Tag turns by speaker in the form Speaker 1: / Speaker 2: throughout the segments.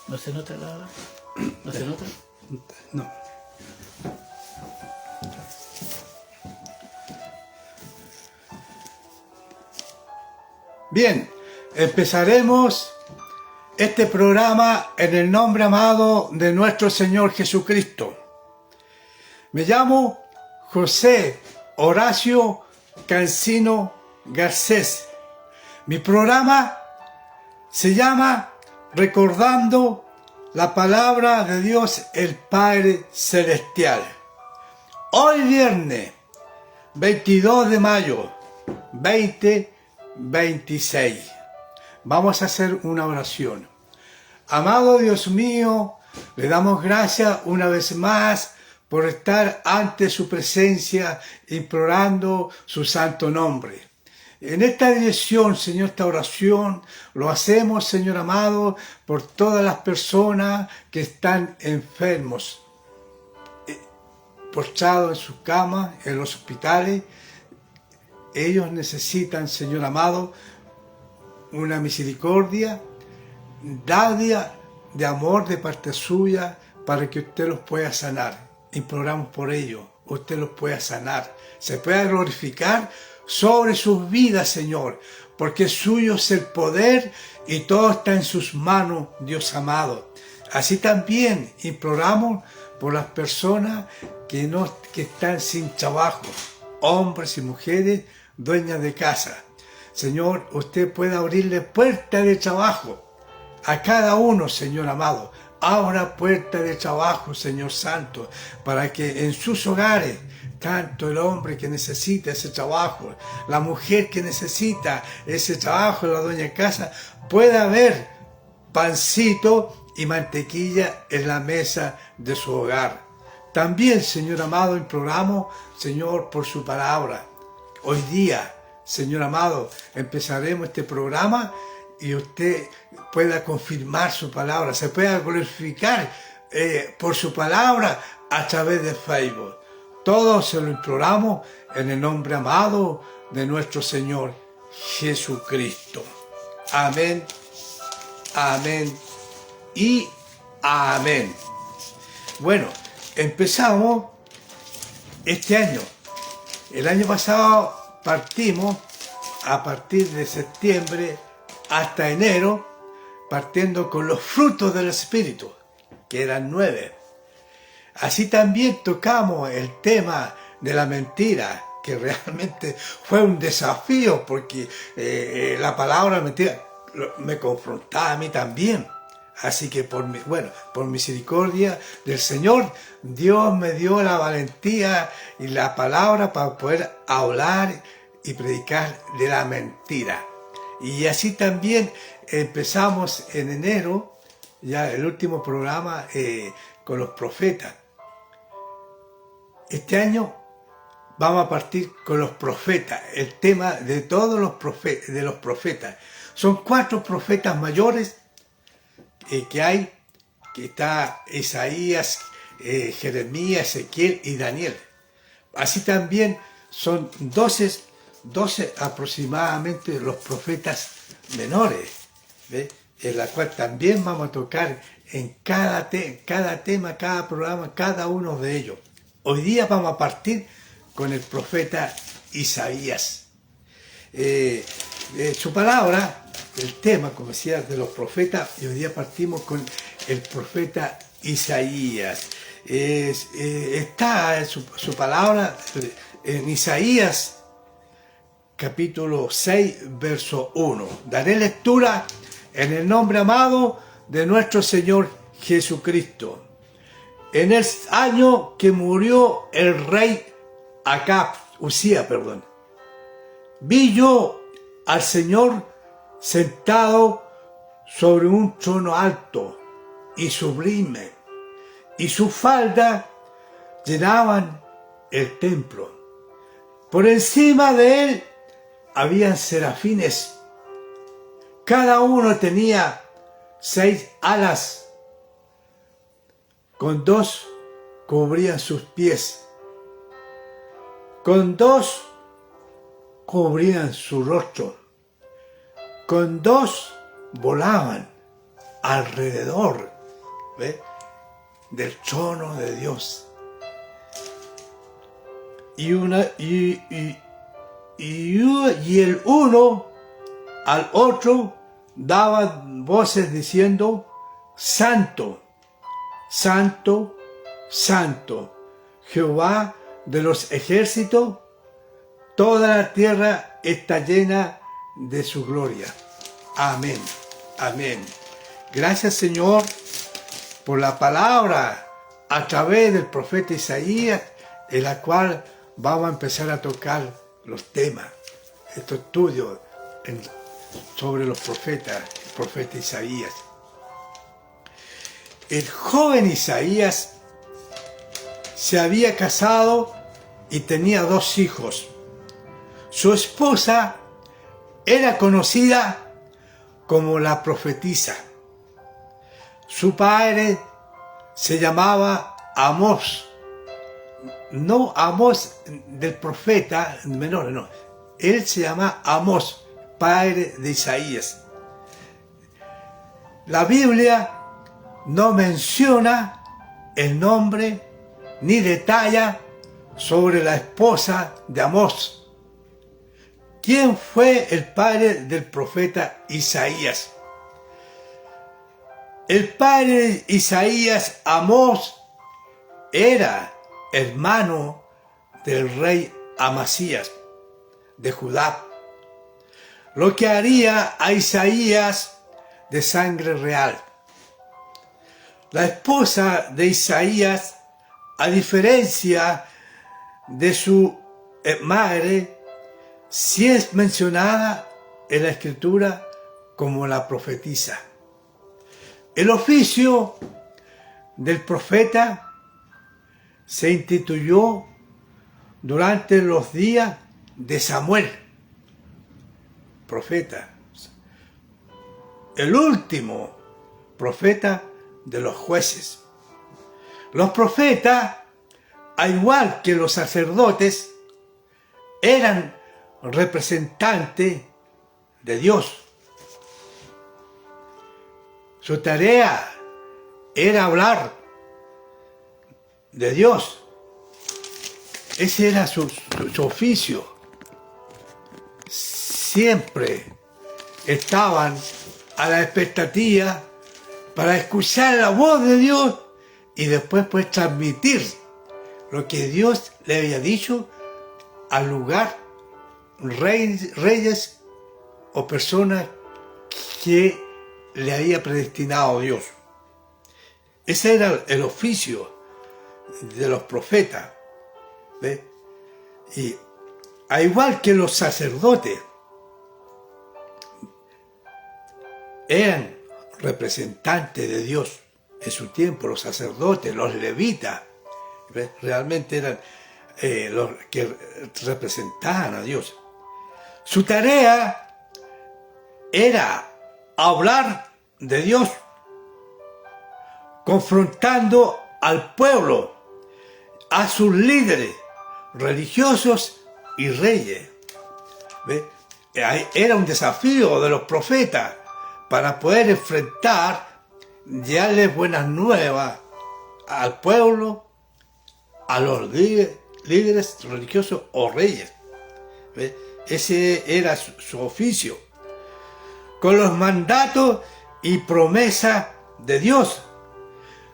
Speaker 1: ¿No se nota la...? ¿No se nota?
Speaker 2: No. Bien, empezaremos este programa en el nombre amado de nuestro Señor Jesucristo. Me llamo José Horacio Cancino Garcés. Mi programa se llama Recordando la Palabra de Dios el Padre Celestial. Hoy viernes 22 de mayo 2026. Vamos a hacer una oración. Amado Dios mío, le damos gracias una vez más por estar ante su presencia, implorando su santo nombre. En esta dirección, Señor, esta oración, lo hacemos, Señor amado, por todas las personas que están enfermos, postrados en sus camas, en los hospitales. Ellos necesitan, Señor amado, una misericordia, dádiva de amor de parte suya para que usted los pueda sanar. Imploramos por ello, usted los pueda sanar, se pueda glorificar sobre sus vidas, Señor, porque suyo es el poder y todo está en sus manos, Dios amado. Así también imploramos por las personas que están sin trabajo, hombres y mujeres, dueñas de casa. Señor, usted puede abrirle puertas de trabajo a cada uno, Señor amado. Abra puertas de trabajo, Señor Santo, para que en sus hogares, tanto el hombre que necesita ese trabajo, la mujer que necesita ese trabajo, la dueña de casa, pueda haber pancito y mantequilla en la mesa de su hogar. También, Señor amado, imploramos, Señor, por su palabra. Hoy día, Señor amado, empezaremos este programa y usted pueda confirmar su palabra, se pueda glorificar por su palabra a través de Facebook. Todo se lo imploramos en el nombre amado de nuestro Señor Jesucristo. Amén, amén y amén. Bueno, empezamos este año. El año pasado partimos a partir de septiembre hasta enero, partiendo con los frutos del Espíritu, que eran 9. Así también tocamos el tema de la mentira, que realmente fue un desafío, porque la palabra mentira me confrontaba a mí también. Así que por misericordia del Señor, Dios me dio la valentía y la palabra para poder hablar y predicar de la mentira. Y así también empezamos en enero, ya el último programa con los profetas. Este año vamos a partir con los profetas, el tema de todos los profetas. Son 4 profetas mayores que hay, que está Isaías, Jeremías, Ezequiel y Daniel. Así también son 12 aproximadamente los profetas menores, ¿ve? En la cual también vamos a tocar en cada tema, cada programa, cada uno de ellos. Hoy día vamos a partir con el profeta Isaías. Su palabra, el tema, como decía, de los profetas, y hoy día partimos con el profeta Isaías. Está su palabra en Isaías, capítulo 6, verso 1. Daré lectura en el nombre amado de nuestro Señor Jesucristo. En el año que murió el rey Usías, vi yo al Señor sentado sobre un trono alto y sublime, y sus faldas llenaban el templo. Por encima de él habían serafines. Cada uno tenía 6 alas. Con 2 cubrían sus pies. Con 2 cubrían su rostro. Con 2 volaban alrededor ¿ve? Del trono de Dios. Y el uno al otro daban voces diciendo: Santo, Santo, Santo, Jehová de los ejércitos, toda la tierra está llena de su gloria. Amén, amén. Gracias, Señor, por la palabra a través del profeta Isaías, en la cual vamos a empezar a tocar los temas, estos estudios sobre los profetas, el profeta Isaías. El joven Isaías se había casado y tenía 2 hijos. Su esposa era conocida como la profetisa. Su padre se llamaba Amós. No Amós del profeta menor, no. Él se llama Amós, padre de Isaías. La Biblia no menciona el nombre ni detalla sobre la esposa de Amós. ¿Quién fue el padre del profeta Isaías? El padre de Isaías, Amós, era hermano del rey Amasías de Judá, lo que haría a Isaías de sangre real. La esposa de Isaías, a diferencia de su madre, sí es mencionada en la Escritura como la profetisa. El oficio del profeta se instituyó durante los días de Samuel, profeta, el último profeta de los jueces. Los profetas, al igual que los sacerdotes, eran representantes de Dios. Su tarea era hablar de Dios. Ese era su oficio. Siempre estaban a la expectativa para escuchar la voz de Dios y después pues transmitir lo que Dios le había dicho al lugar, reyes o personas que le había predestinado Dios. Ese era el oficio de los profetas, ¿ve? Y al igual que los sacerdotes eran representantes de Dios en su tiempo, los sacerdotes, los levitas, ¿ve? Realmente eran los que representaban a Dios. Su tarea era hablar de Dios, confrontando al pueblo, a sus líderes religiosos y reyes. ¿Ve? Era un desafío de los profetas para poder enfrentar, darles buenas nuevas al pueblo, a los líderes religiosos o reyes. ¿Ve? Ese era su oficio, con los mandatos y promesas de Dios.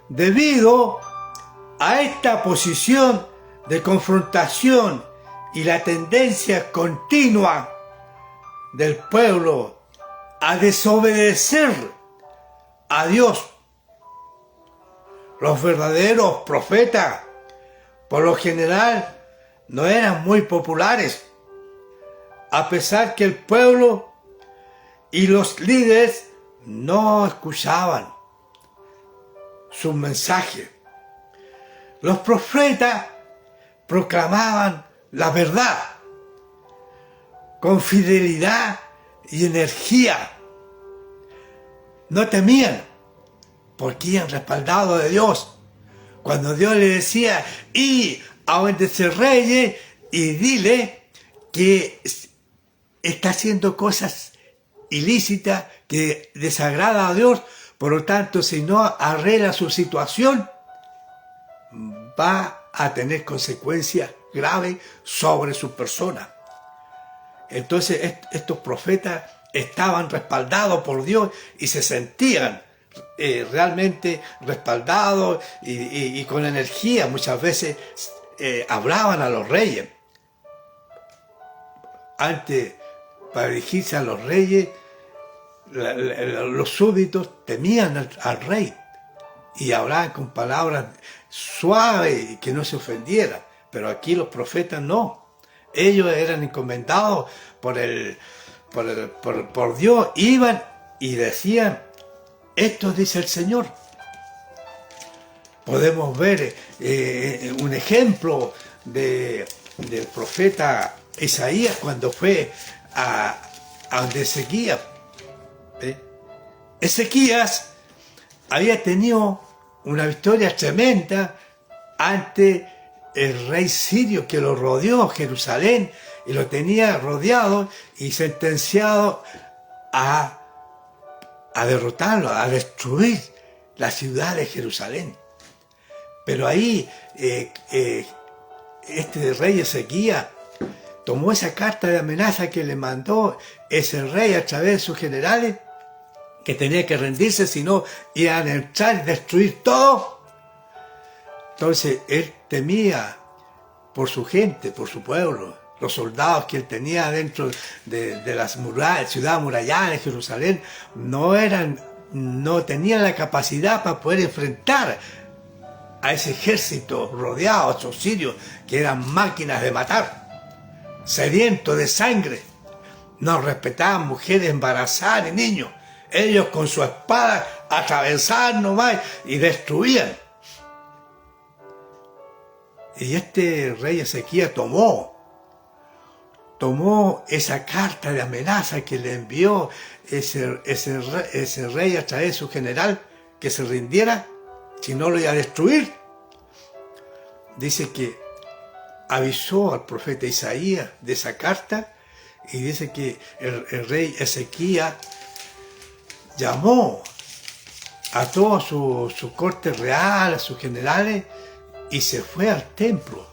Speaker 2: Debido a esta posición de confrontación y la tendencia continua del pueblo a desobedecer a Dios, los verdaderos profetas, por lo general, no eran muy populares, a pesar que el pueblo y los líderes no escuchaban su mensaje. Los profetas proclamaban la verdad con fidelidad y energía. No temían porque iban respaldados de Dios. Cuando Dios le decía: y a donde ese rey y dile que está haciendo cosas ilícitas que desagrada a Dios, Por lo tanto, si no arregla su situación, va a tener consecuencias graves sobre su persona. Entonces estos profetas estaban respaldados por Dios y se sentían realmente respaldados y con energía. Muchas veces hablaban a los reyes. Antes, para dirigirse a los reyes, los súbditos temían al rey y hablaban con palabras suaves y que no se ofendieran. Pero aquí los profetas no. Ellos eran encomendados por Dios, iban y decían: esto dice el Señor. Podemos ver un ejemplo del profeta Isaías cuando fue a donde Ezequías. Ezequías había tenido una victoria tremenda ante el rey sirio que lo rodeó, Jerusalén, y lo tenía rodeado y sentenciado a derrotarlo, a destruir la ciudad de Jerusalén. Pero ahí este rey Ezequías tomó esa carta de amenaza que le mandó ese rey a través de sus generales, que tenía que rendirse, si no iban a entrar y destruir todo. Entonces él temía por su gente, por su pueblo, los soldados que él tenía dentro de las murallas, ciudad amurallada de Jerusalén, no tenían la capacidad para poder enfrentar a ese ejército rodeado, a esos sirios que eran máquinas de matar, sedientos de sangre. No respetaban mujeres embarazadas ni niños. Ellos con su espada atravesaban nomás y destruían. Y este rey Ezequías tomó esa carta de amenaza que le envió ese rey a través de su general, que se rindiera, si no lo iba a destruir. Dice que avisó al profeta Isaías de esa carta, y dice que el rey Ezequías llamó a toda su corte real, a sus generales, y se fue al templo.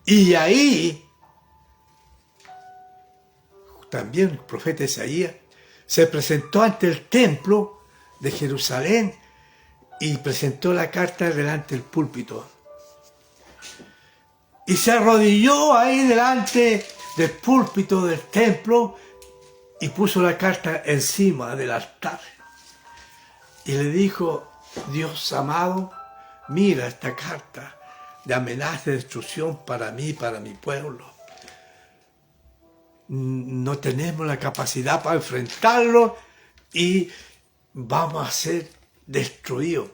Speaker 2: Y ahí también el profeta Isaías se presentó ante el templo de Jerusalén y presentó la carta delante del púlpito. Y se arrodilló ahí delante del púlpito del templo y puso la carta encima del altar. Y le dijo: Dios amado, mira esta carta de amenaza de destrucción para mí, para mi pueblo. No tenemos la capacidad para enfrentarlo y vamos a ser destruidos.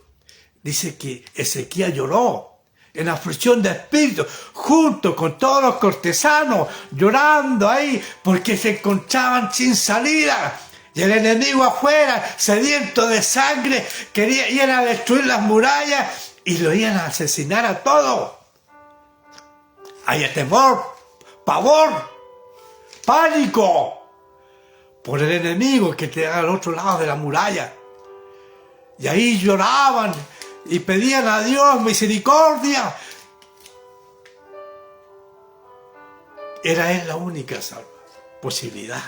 Speaker 2: Dice que Ezequías lloró en aflicción de espíritu, junto con todos los cortesanos, llorando ahí porque se encontraban sin salida. Y el enemigo afuera, sediento de sangre, quería ir a destruir las murallas y lo iban a asesinar a todos. Había temor, pavor, pánico por el enemigo que estaba al otro lado de la muralla. Y ahí lloraban y pedían a Dios misericordia. Era él la única posibilidad.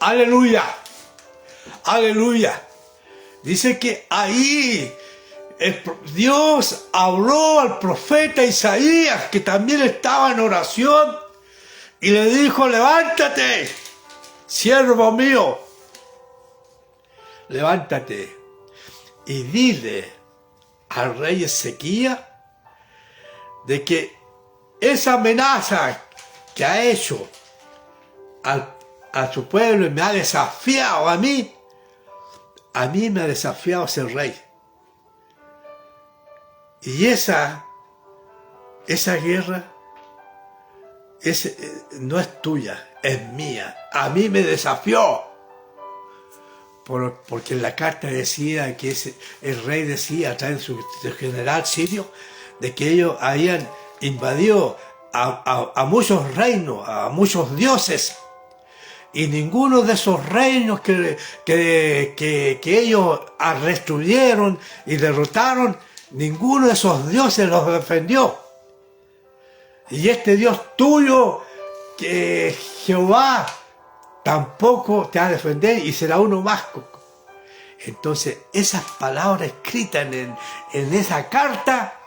Speaker 2: Aleluya, aleluya. Dice que ahí Dios habló al profeta Isaías, que también estaba en oración, y le dijo: levántate, siervo mío, levántate y dile al rey Ezequías de que esa amenaza que ha hecho a su pueblo y me ha desafiado a mí me ha desafiado a ser rey. Y esa guerra no es tuya, es mía. A mí me desafió. Porque en la carta decía que el rey decía a través de su general sirio de que ellos habían invadido a muchos reinos, a muchos dioses, Y ninguno de esos reinos que ellos destruyeron y derrotaron, ninguno de esos dioses los defendió. Y este Dios tuyo, que Jehová, tampoco te va a defender y será uno más. Entonces, esas palabras escritas en esa carta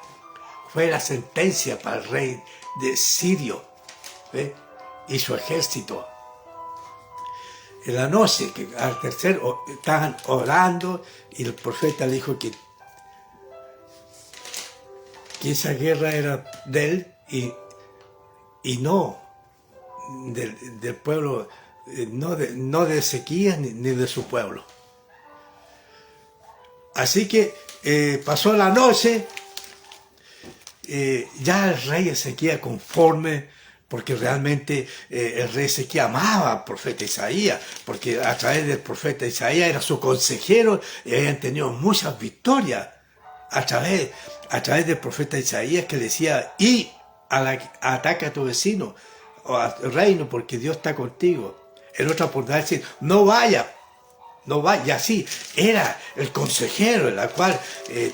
Speaker 2: fue la sentencia para el rey de Sirio, ¿ve? Y su ejército. En la noche, que al tercer estaban orando y el profeta le dijo que esa guerra era de él y no del pueblo, no de Ezequías ni de su pueblo. Así que pasó la noche, ya el rey Ezequías conforme, porque realmente el rey Ezequías amaba al profeta Isaías, porque a través del profeta Isaías era su consejero y habían tenido muchas victorias a través del profeta Isaías, que decía: y ataca a tu vecino o al reino, porque Dios está contigo. En otra oportunidad decir: no vaya. Y así era el consejero, en la cual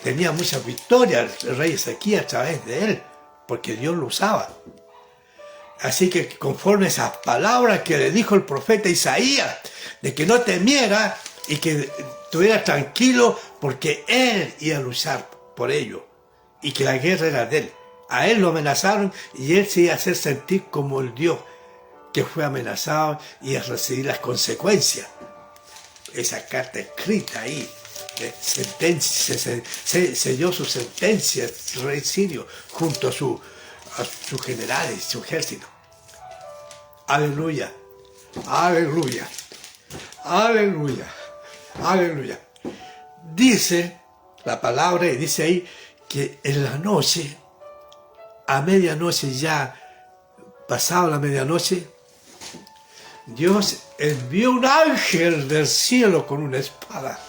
Speaker 2: tenía muchas victorias el rey Ezequías a través de él, porque Dios lo usaba. Así que conforme esas palabras que le dijo el profeta Isaías, de que no temiera y que estuviera tranquilo, porque él iba a luchar por ello y que la guerra era de él. A él lo amenazaron y él se iba a hacer sentir como el Dios que fue amenazado y a recibir las consecuencias. Esa carta escrita ahí, sentencia, selló su sentencia el rey sirio junto a sus generales, su ejército. Aleluya, aleluya, aleluya, aleluya. Dice la palabra, y dice ahí que en la noche, a medianoche ya, pasado la medianoche, Dios envió un ángel del cielo con una espada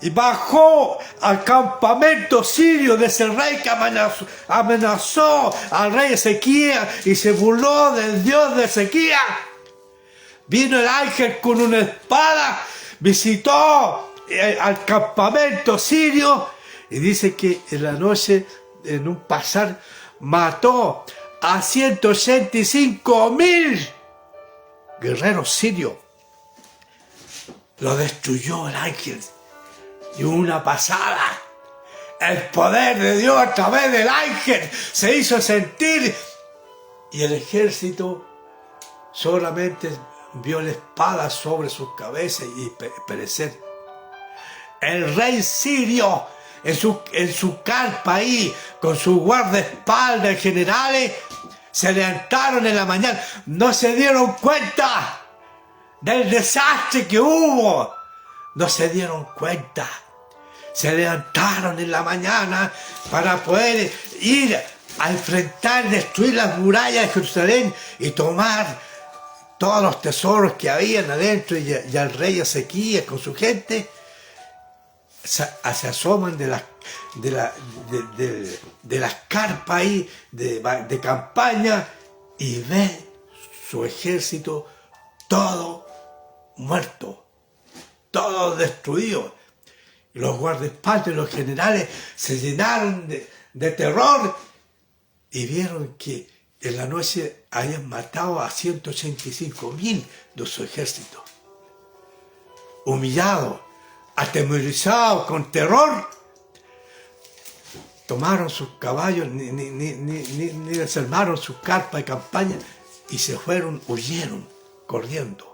Speaker 2: y bajó al campamento sirio de ese rey que amenazó al rey Ezequías y se burló del Dios de Ezequías. Vino el ángel con una espada, visitó al campamento sirio y dice que en la noche, en un pasar, mató a 185,000 guerreros sirios. Lo destruyó el ángel. Y una pasada, el poder de Dios a través del ángel se hizo sentir, y el ejército solamente vio la espada sobre sus cabezas y perecer. El rey sirio en su carpa ahí, con sus guardaespaldas generales, se levantaron en la mañana, no se dieron cuenta del desastre que hubo, no se dieron cuenta. Se levantaron en la mañana para poder ir a enfrentar, destruir las murallas de Jerusalén y tomar todos los tesoros que habían adentro, y al rey Ezequías con su gente se asoman de las carpas ahí de campaña y ven su ejército todo muerto, todo destruido. Y los guardaespaldas y los generales se llenaron de terror y vieron que en la noche habían matado a 185,000 de su ejército. Humillados, atemorizados, con terror, tomaron sus caballos, ni desarmaron sus carpas de campaña y se fueron, huyeron, corriendo.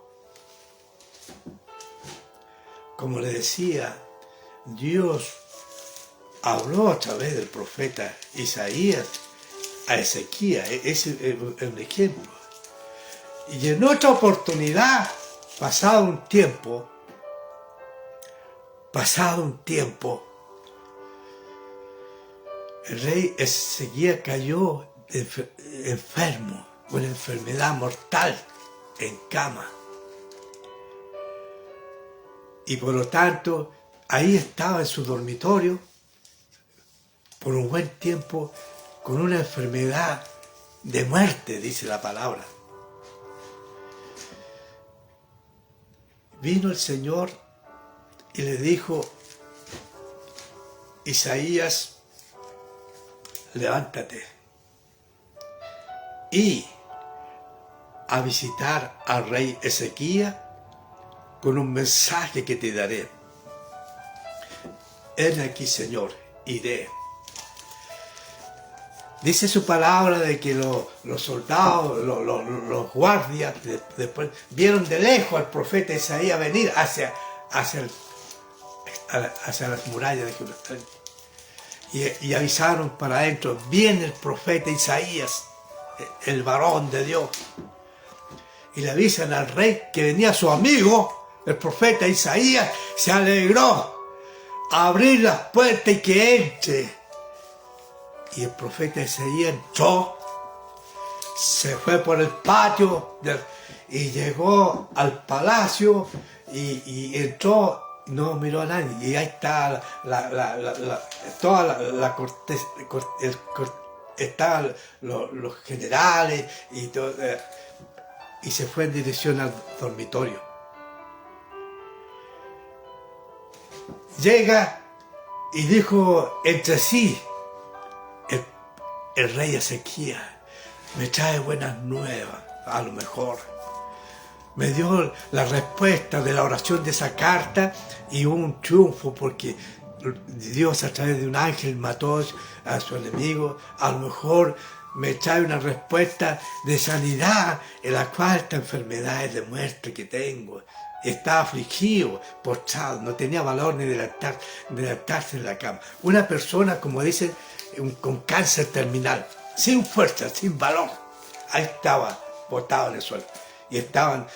Speaker 2: Como le decía, Dios habló a través del profeta Isaías a Ezequías. Ese es un ejemplo. Y en otra oportunidad, pasado un tiempo, el rey Ezequías cayó enfermo, con una enfermedad mortal, en cama. Y por lo tanto, ahí estaba en su dormitorio por un buen tiempo con una enfermedad de muerte, dice la palabra. vino el Señor y le dijo: Isaías, levántate y a visitar al rey Ezequías con un mensaje que te daré. He aquí, Señor, iré. Dice su palabra de que los soldados, los guardias, después vieron de lejos al profeta Isaías venir hacia las murallas de Jerusalén. Y avisaron para adentro: viene el profeta Isaías, el varón de Dios. Y le avisan al rey que venía su amigo, el profeta Isaías. Se alegró a abrir las puertas y que entre. Y el profeta Isaías entró, se fue por el patio y llegó al palacio y entró, no miró a nadie. Y ahí está toda la corte, estaban los generales y todo, y se fue en dirección al dormitorio. Llega y dijo entre sí: el rey Ezequías me trae buenas nuevas, a lo mejor. Me dio la respuesta de la oración de esa carta y un triunfo, porque Dios a través de un ángel mató a su enemigo. A lo mejor me trae una respuesta de sanidad en la cuarta enfermedad de muerte que tengo. Estaba afligido, postrado, no tenía valor ni de levantarse en la cama. Una persona, como dicen, con cáncer terminal, sin fuerza, sin valor. Ahí estaba, botado en el suelo. Y estaban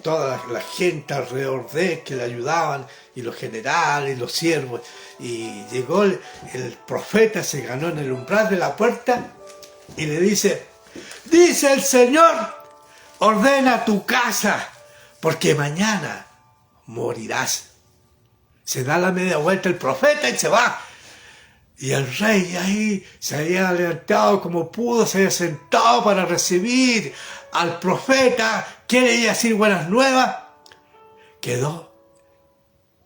Speaker 2: toda la gente alrededor de él que le ayudaban, y los generales, y los siervos. Y llegó el profeta, se ganó en el umbral de la puerta y le dice: dice el Señor, ordena tu casa, porque mañana morirás. Se da la media vuelta el profeta y se va. Y el rey ahí se había levantado como pudo, se había sentado para recibir al profeta que le iba a decir buenas nuevas. Quedó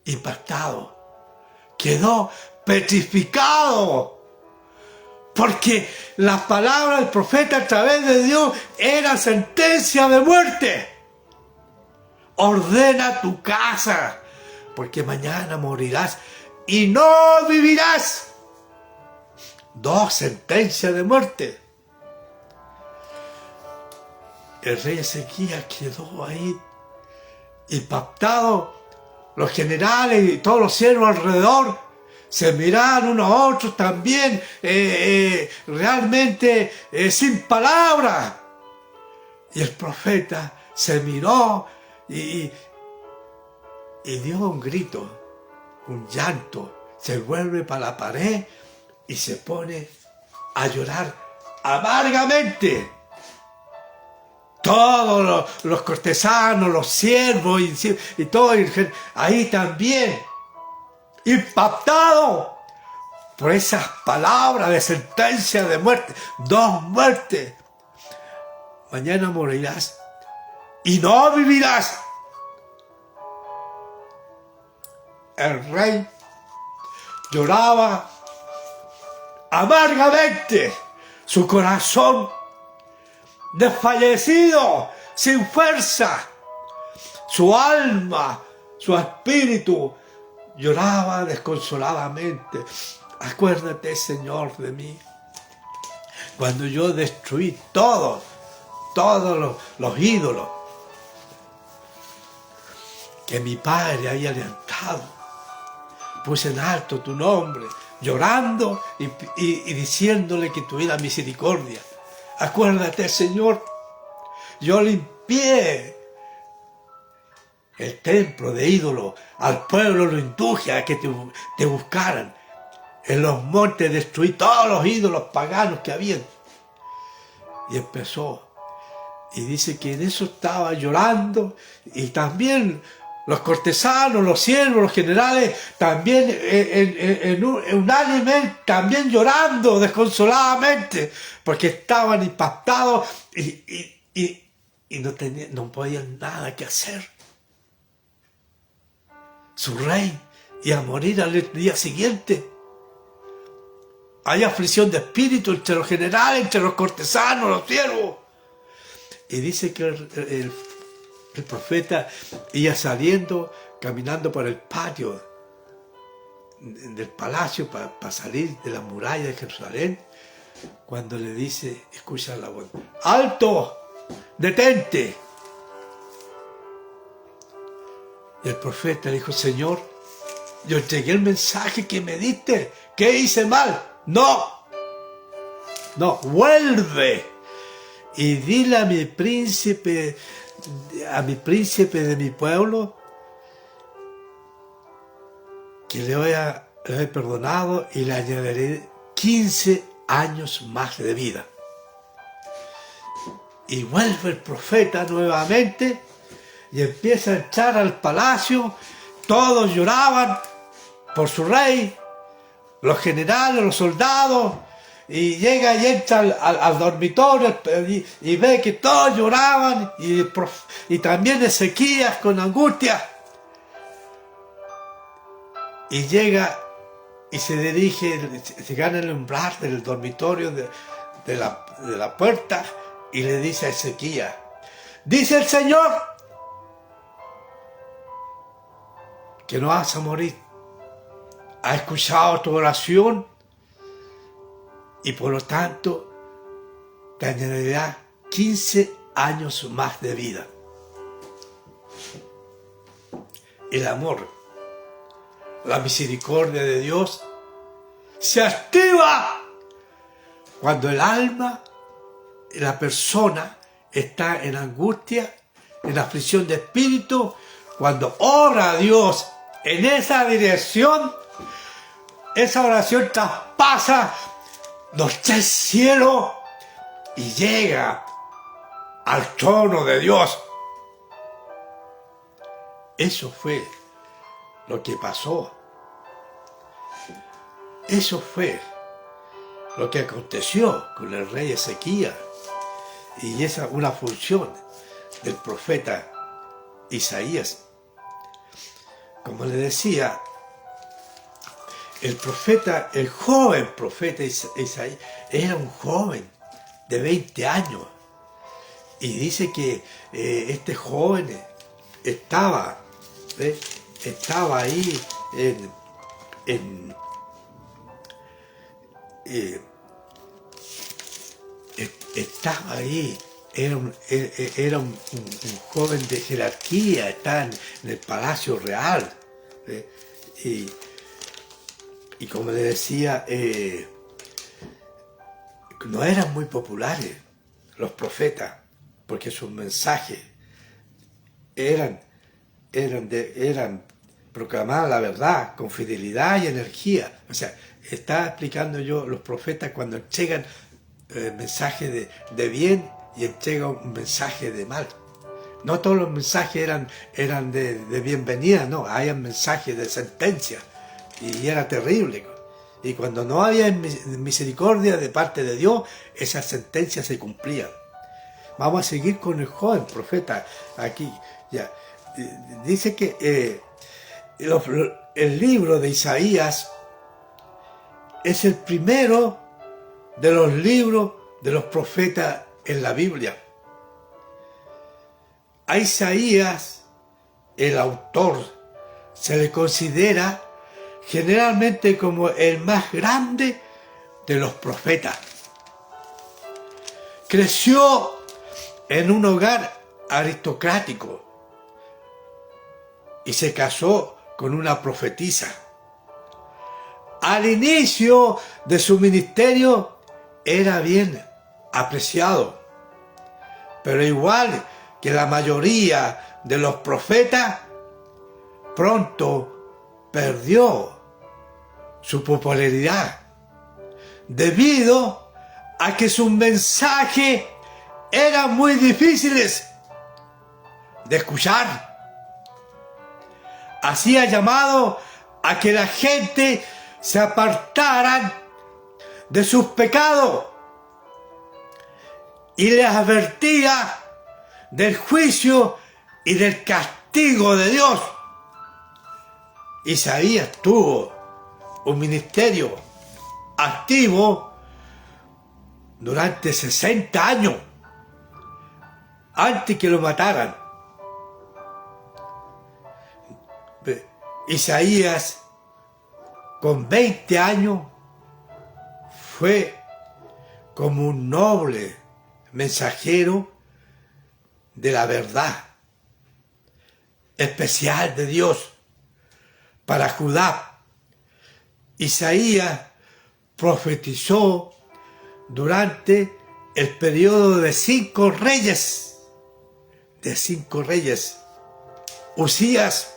Speaker 2: impactado, quedó petrificado, porque las palabras del profeta a través de Dios eran sentencia de muerte. Ordena tu casa, porque mañana morirás y no vivirás. Dos sentencias de muerte. El rey Ezequías quedó ahí impactado. Los generales y todos los siervos alrededor se miraron unos a otros también, realmente sin palabras. Y el profeta se miró y dio un grito, un llanto. Se vuelve para la pared y se pone a llorar amargamente. Todos los cortesanos, los siervos y todo, ahí también, impactados por esas palabras de sentencia de muerte. Dos muertes. Mañana morirás y no vivirás. El rey lloraba amargamente, su corazón desfallecido, sin fuerza, su alma, su espíritu lloraba desconsoladamente. Acuérdate, Señor, de mí, cuando yo destruí todos los ídolos que mi padre había levantado. Puse en alto tu nombre, llorando y diciéndole que tuviera misericordia. Acuérdate, Señor, yo limpié el templo de ídolos, al pueblo lo induje a que te buscaran. En los montes destruí todos los ídolos paganos que habían. Y empezó, y dice que en eso estaba llorando, y también los cortesanos, los siervos, los generales, también unánime, también llorando desconsoladamente, porque estaban impactados y no podían nada que hacer. su rey, y a morir al día siguiente. Hay aflicción de espíritu entre los generales, entre los cortesanos, los siervos. Y dice que el profeta iba saliendo, caminando por el patio del palacio para salir de la muralla de Jerusalén, cuando le dice, escucha la voz: ¡alto! ¡Detente! Y el profeta dijo: Señor, yo entregué el mensaje que me diste. ¿Qué hice mal? No, vuelve y dile a mi príncipe de mi pueblo que le he perdonado y le añadiré 15 años más de vida. Y vuelve el profeta nuevamente y empieza a entrar al palacio. Todos lloraban por su rey, los generales, los soldados, y llega y entra al dormitorio y ve que todos lloraban, y también Ezequías con angustia. Y llega y se dirige, se gana el umbral del dormitorio de la puerta, y le dice a Ezequías: dice el Señor que no vas a morir. Ha escuchado tu oración y por lo tanto te añadirá 15 años más de vida. El amor, la misericordia de Dios se activa cuando el alma, la persona, está en angustia, en aflicción de espíritu. Cuando ora a Dios en esa dirección, esa oración traspasa los 3 cielos y llega al trono de Dios. Eso fue lo que pasó. Eso fue lo que aconteció con el rey Ezequías. Y esa es una función del profeta Isaías. Como le decía, el joven profeta Isaías era un joven de 20 años. Y dice que este joven estaba ahí estaba ahí, era un joven de jerarquía, estaba en el palacio real. Y como le decía, no eran muy populares los profetas, porque sus mensajes eran proclamar la verdad con fidelidad y energía. O sea, estaba explicando yo, los profetas cuando entregan mensaje de bien y entregan un mensaje de mal. No todos los mensajes eran de bienvenida, no, hay mensajes de sentencia, y era terrible. Y cuando no había misericordia de parte de Dios, esas sentencias se cumplían. Vamos a seguir con el joven profeta aquí. Ya. Dice que el libro de Isaías es el primero de los libros de los profetas en la Biblia. A Isaías, el autor, se le considera generalmente como el más grande de los profetas. Creció en un hogar aristocrático y se casó con una profetisa. Al inicio de su ministerio era bien apreciado, pero igual que la mayoría de los profetas, pronto perdió su popularidad debido a que sus mensajes eran muy difíciles de escuchar. Hacía llamado a que la gente se apartaran de sus pecados y les advertía del juicio y del castigo de Dios. Isaías tuvo un ministerio activo durante 60 años, antes que lo mataran. Isaías, con 20 años, fue como un noble mensajero de la verdad especial de Dios para Judá. Isaías profetizó durante el periodo de 5 reyes, Usías,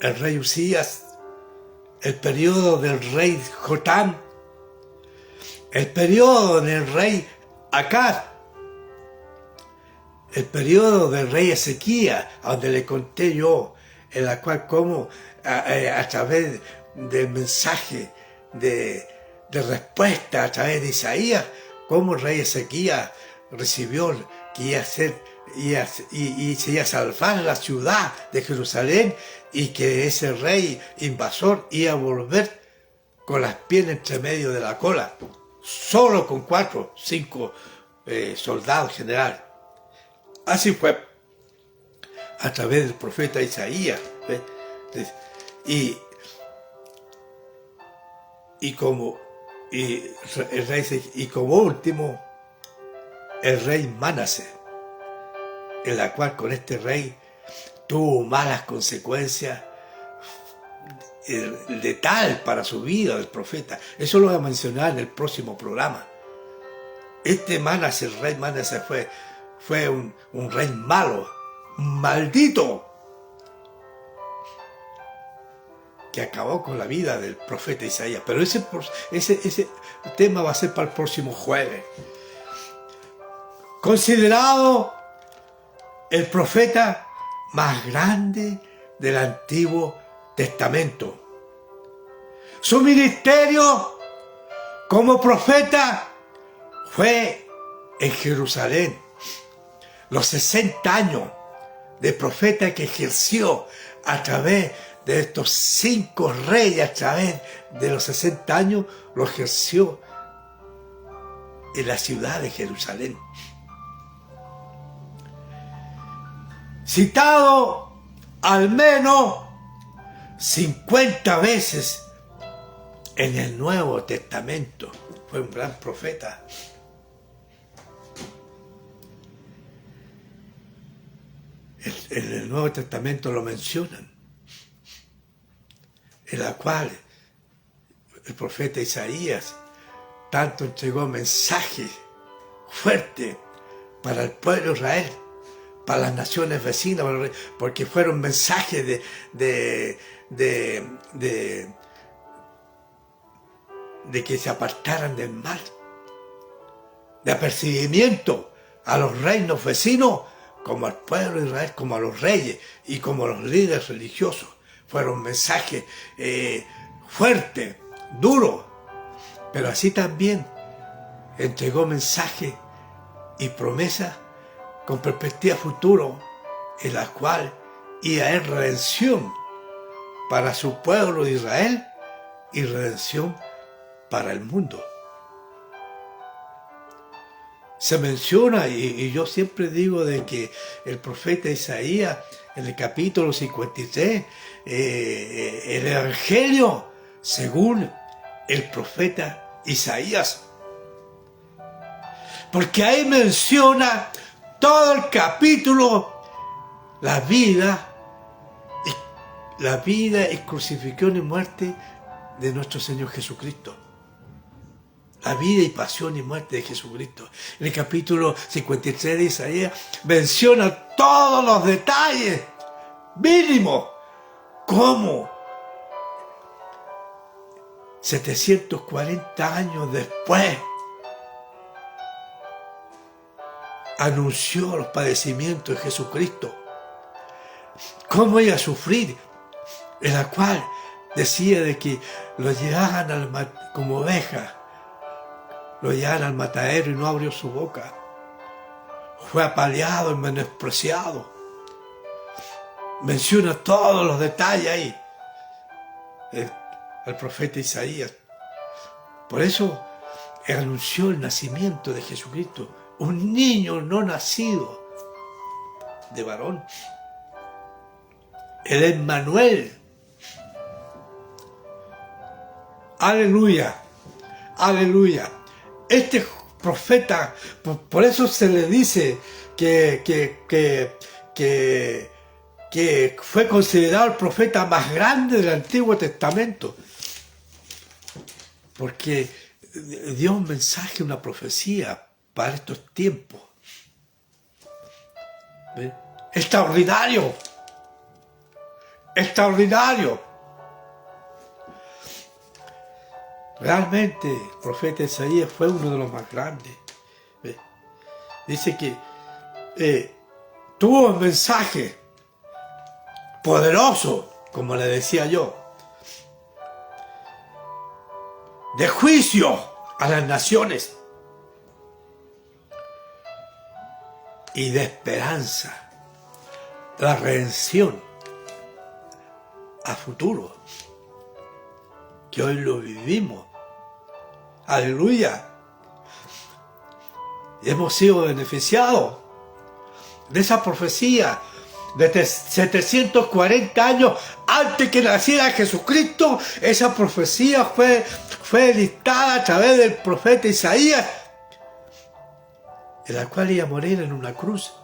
Speaker 2: el rey Usías, el periodo del rey Jotam, el periodo del rey Acaz, el periodo del rey Ezequías, donde le conté yo, en la cual como a través del mensaje de respuesta a través de Isaías, como el rey Ezequías recibió que iba a ser y se iba a salvar la ciudad de Jerusalén, y que ese rey invasor iba a volver con las piernas entre medio de la cola, solo con 4 o 5 soldados generales. Así fue a través del profeta Isaías. Y como último, el rey Manasés, en la cual con este rey tuvo malas consecuencias letal para su vida del profeta. Eso lo voy a mencionar en el próximo programa. Este Manasés, el rey Manasés, fue un rey malo, maldito, que acabó con la vida del profeta Isaías. Pero ese tema va a ser para el próximo jueves. Considerado el profeta más grande del Antiguo Testamento. Su ministerio como profeta fue en Jerusalén. Los 60 años de profeta que ejerció a través de estos 5 reyes, a través de los 60 años, lo ejerció en la ciudad de Jerusalén. Citado al menos 50 veces en el Nuevo Testamento. Fue un gran profeta. En el Nuevo Testamento lo mencionan, en la cual el profeta Isaías tanto entregó mensajes fuertes para el pueblo de Israel, para las naciones vecinas, porque fueron mensajes de que se apartaran del mal, de apercibimiento a los reinos vecinos, como al pueblo de Israel, como a los reyes y como a los líderes religiosos. Fueron mensajes fuertes, duros, pero así también entregó mensajes y promesas con perspectiva futuro, en la cual iba a haber redención para su pueblo de Israel y redención para el mundo. Se menciona, y yo siempre digo de que el profeta Isaías, en el capítulo 53, el Evangelio según el profeta Isaías, porque ahí menciona todo el capítulo la vida y crucifixión y muerte de nuestro Señor Jesucristo. La vida y pasión y muerte de Jesucristo. En el capítulo 53 de Isaías menciona todos los detalles mínimos, como 740 años después anunció los padecimientos de Jesucristo, cómo iba a sufrir, en la cual decía de que lo llevaban como oveja, lo llevaban al matadero y no abrió su boca. Fue apaleado y menospreciado. menciona todos los detalles ahí. El profeta Isaías. Por eso anunció el nacimiento de Jesucristo, un niño no nacido de varón, el Emmanuel. Aleluya, aleluya. Este profeta, por eso se le dice que fue considerado el profeta más grande del Antiguo Testamento, porque dio un mensaje, una profecía para estos tiempos. ¿Ven? Extraordinario, extraordinario. Realmente el profeta Isaías fue uno de los más grandes. ¿Ven? Dice que tuvo un mensaje poderoso, como le decía yo, de juicio a las naciones y de esperanza, la redención a futuro, que hoy lo vivimos. Aleluya. Hemos sido beneficiados de esa profecía. Desde 740 años antes que naciera Jesucristo, esa profecía fue dictada a través del profeta Isaías, en la cual iba a morir en una cruz,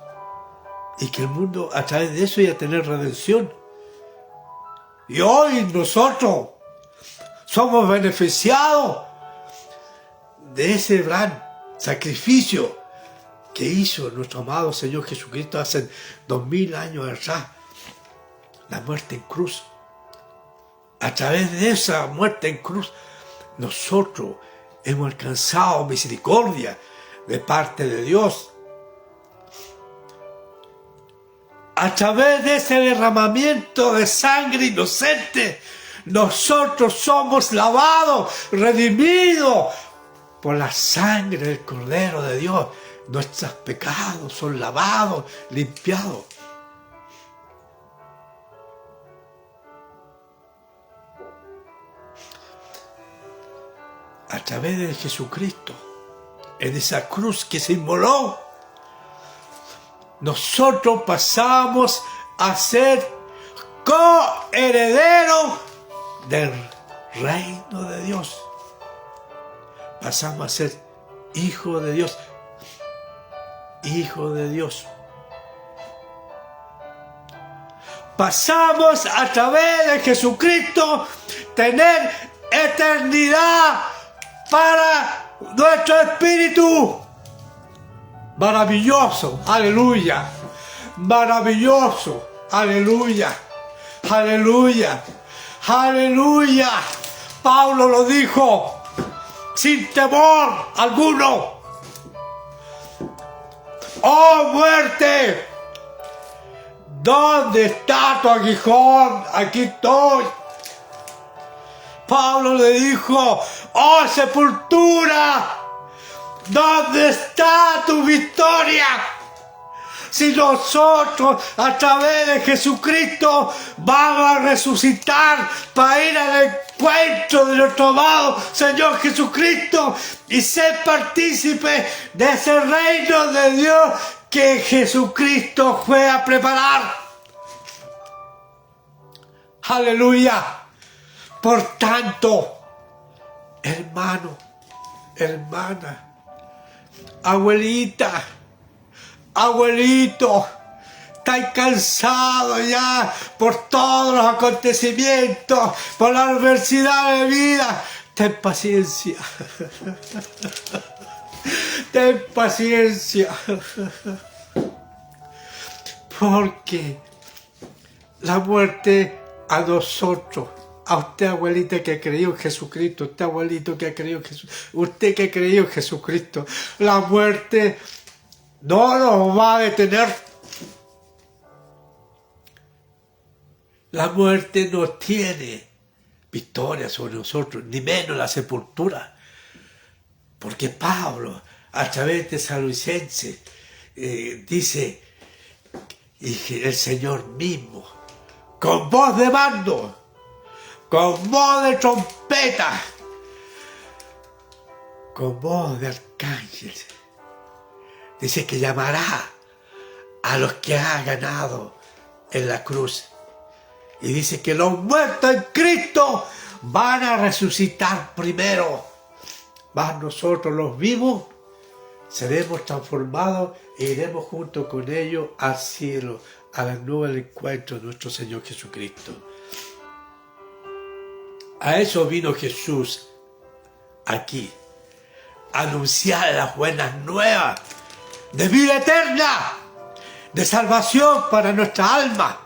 Speaker 2: y que el mundo a través de eso iba a tener redención. Y hoy nosotros somos beneficiados de ese gran sacrificio que hizo nuestro amado Señor Jesucristo hace 2000 años atrás, la muerte en cruz. A través de esa muerte en cruz, nosotros hemos alcanzado misericordia de parte de Dios. A través de ese derramamiento de sangre inocente, nosotros somos lavados, redimidos por la sangre del Cordero de Dios. Nuestros pecados son lavados, limpiados. A través de Jesucristo, en esa cruz que se inmoló, nosotros pasamos a ser coherederos del reino de Dios. Pasamos a ser hijos de Dios. Hijo de Dios. Pasamos a través de Jesucristo tener eternidad para nuestro espíritu. Maravilloso, aleluya. Maravilloso, aleluya. Aleluya, aleluya. Pablo lo dijo sin temor alguno. ¡Oh muerte! ¿Dónde está tu aguijón? Aquí estoy. Pablo le dijo: ¡oh sepultura! ¿Dónde está tu victoria? Si nosotros a través de Jesucristo vamos a resucitar para ir al encuentro de nuestro amado Señor Jesucristo y ser partícipe de ese reino de Dios que Jesucristo fue a preparar. Aleluya. Por tanto, hermano, hermana, abuelita, abuelito, estáis cansados ya por todos los acontecimientos, por la adversidad de vida. Ten paciencia. Ten paciencia. Porque la muerte a nosotros, a usted abuelita que ha creído en Jesucristo, usted abuelito que ha creído en Jesucristo, usted que ha creído en Jesucristo, la muerte no nos va a detener. La muerte no tiene victoria sobre nosotros, ni menos la sepultura. Porque Pablo, a través de Tesalonicenses, dice, y el Señor mismo con voz de mando, con voz de trompeta, con voz de arcángel. Dice que llamará a los que ha ganado en la cruz. Y dice que los muertos en Cristo van a resucitar primero. Más nosotros los vivos seremos transformados e iremos junto con ellos al cielo, a la nube del encuentro de nuestro Señor Jesucristo. A eso vino Jesús aquí, a anunciar las buenas nuevas de vida eterna, de salvación para nuestra alma.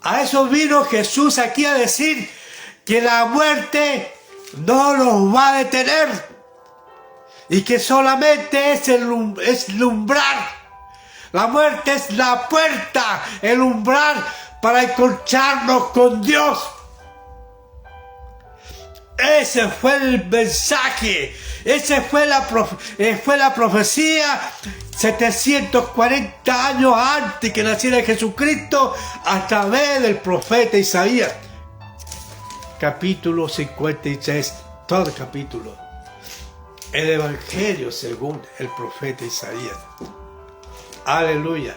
Speaker 2: A eso vino Jesús aquí a decir que la muerte no los va a detener y que solamente es el umbral. La muerte es la puerta, el umbral para encontrarnos con Dios. Ese fue el mensaje, esa fue la profecía 740 años antes que naciera Jesucristo a través del profeta Isaías. Capítulo 53, todo el capítulo. El Evangelio según el profeta Isaías. Aleluya.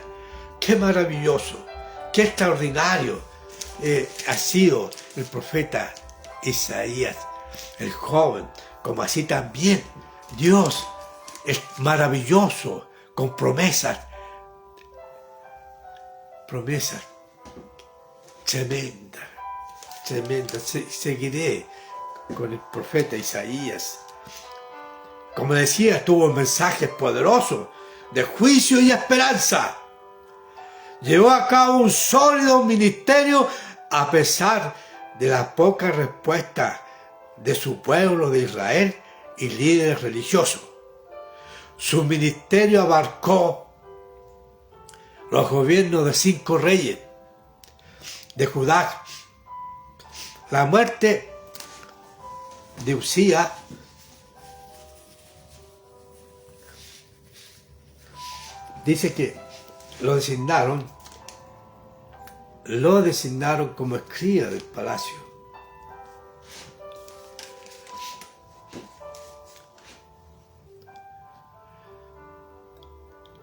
Speaker 2: Qué maravilloso, qué extraordinario ha sido el profeta Isaías, el joven, como así también Dios es maravilloso, con promesas tremendas. Seguiré con el profeta Isaías. Como decía, tuvo mensajes poderosos de juicio y esperanza. Llevó a cabo un sólido ministerio a pesar de la poca respuesta de su pueblo de Israel y líderes religiosos. Su ministerio abarcó los gobiernos de 5 reyes de Judá. La muerte de Usías dice que lo designaron como escriba del palacio.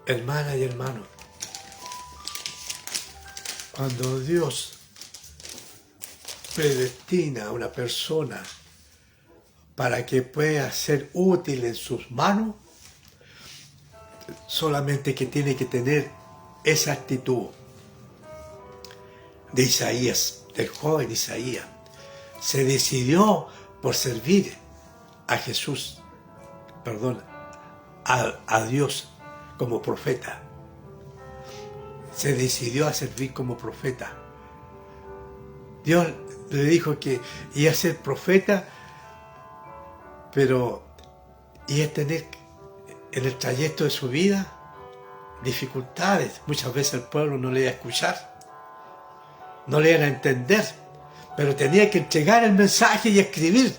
Speaker 2: Hermana y hermano, cuando Dios predestina a una persona para que pueda ser útil en sus manos, solamente que tiene que tener esa actitud de Isaías, del joven Isaías. Se decidió por servir a Jesús, a Dios como profeta. Se decidió a servir como profeta. Dios le dijo que iba a ser profeta, pero iba a tener en el trayecto de su vida dificultades. Muchas veces el pueblo no le iba a escuchar, no le iban a entender, pero tenía que entregar el mensaje y escribir,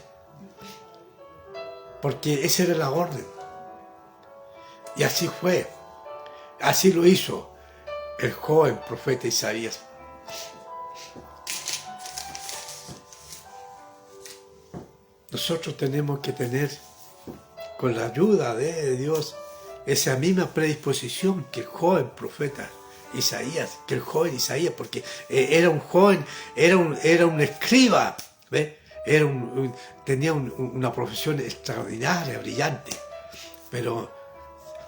Speaker 2: porque esa era la orden. Y así fue, así lo hizo el joven profeta Isaías. Nosotros tenemos que tener, con la ayuda de Dios, esa misma predisposición que el joven profeta Isaías, porque era un joven, era un escriba, ¿ve? Tenía una profesión extraordinaria, brillante, pero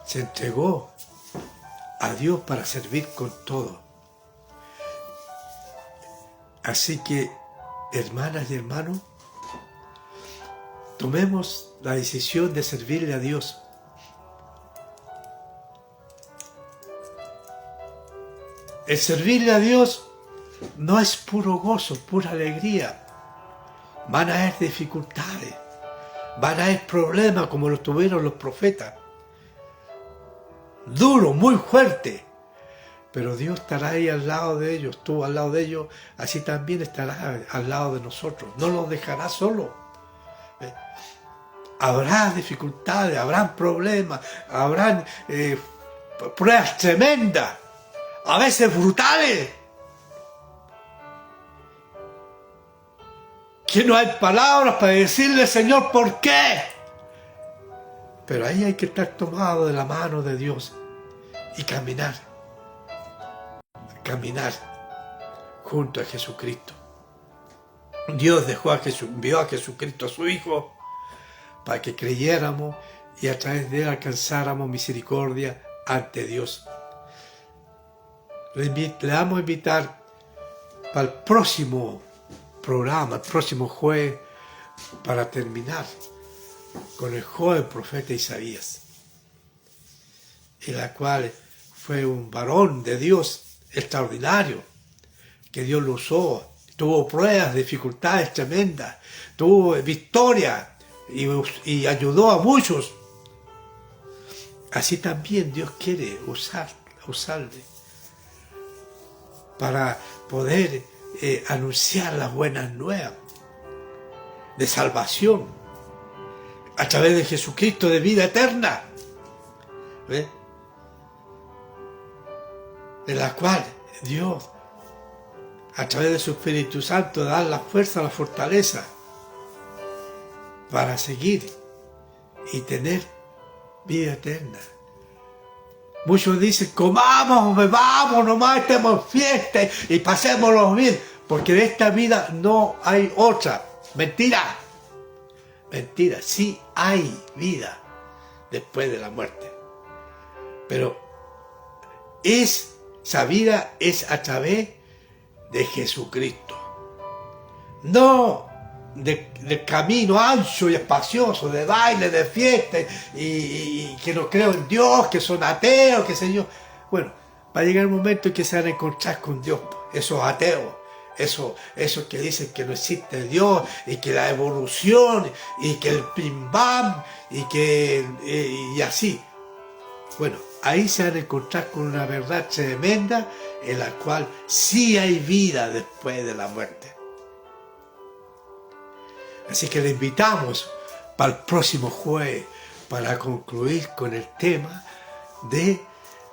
Speaker 2: se entregó a Dios para servir con todo. Así que, hermanas y hermanos, tomemos la decisión de servirle a Dios. El servirle a Dios no es puro gozo, pura alegría. Van a haber dificultades, van a haber problemas como los tuvieron los profetas. Duro, muy fuerte. Pero Dios estará ahí al lado de ellos, tú al lado de ellos, así también estará al lado de nosotros. No los dejará solos. Habrá dificultades, habrán problemas, habrán pruebas tremendas, a veces brutales. que no hay palabras para decirle, Señor, ¿por qué? Pero ahí hay que estar tomado de la mano de Dios y caminar junto a Jesucristo. Dios envió a Jesucristo a su Hijo para que creyéramos y a través de él alcanzáramos misericordia ante Dios. Le vamos a invitar para el próximo programa, el próximo jueves, para terminar con el joven profeta Isaías, en la cual fue un varón de Dios extraordinario, que Dios lo usó, tuvo pruebas, dificultades tremendas, tuvo victoria y ayudó a muchos. Así también Dios quiere usarle para poder anunciar las buenas nuevas de salvación a través de Jesucristo, de vida eterna, ¿ve? En la cual Dios, a través de su Espíritu Santo, da la fuerza, la fortaleza para seguir y tener vida eterna. Muchos dicen, comamos, bebamos, nomás estemos en fiesta y pasémoslo bien, porque de esta vida no hay otra. Mentira. Mentira, sí hay vida después de la muerte. Pero esa vida es a través de Jesucristo. No del camino ancho y espacioso, de baile, de fiesta, y que no creo en Dios, que son ateos, qué sé yo. Bueno, va a llegar el momento en que se van a encontrar con Dios, esos ateos, esos que dicen que no existe Dios, y que la evolución, y que el pim bam, y así. Bueno, ahí se van a encontrar con una verdad tremenda, en la cual sí hay vida después de la muerte. Así que le invitamos para el próximo jueves para concluir con el tema de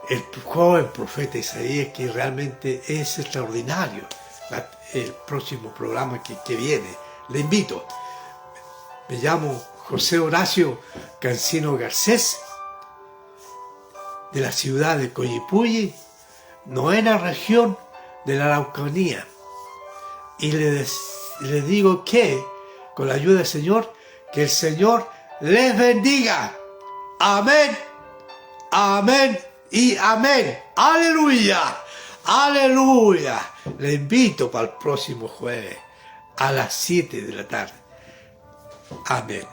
Speaker 2: el joven profeta Isaías, que realmente es extraordinario. El próximo programa que viene. Le invito. Me llamo José Horacio Cancino Garcés, de la ciudad de Coyipulli, novena región de la Araucanía. Y le digo que, con la ayuda del Señor, que el Señor les bendiga. Amén, amén y amén. Aleluya, aleluya. Le invito para el próximo jueves a las 7 de la tarde. Amén.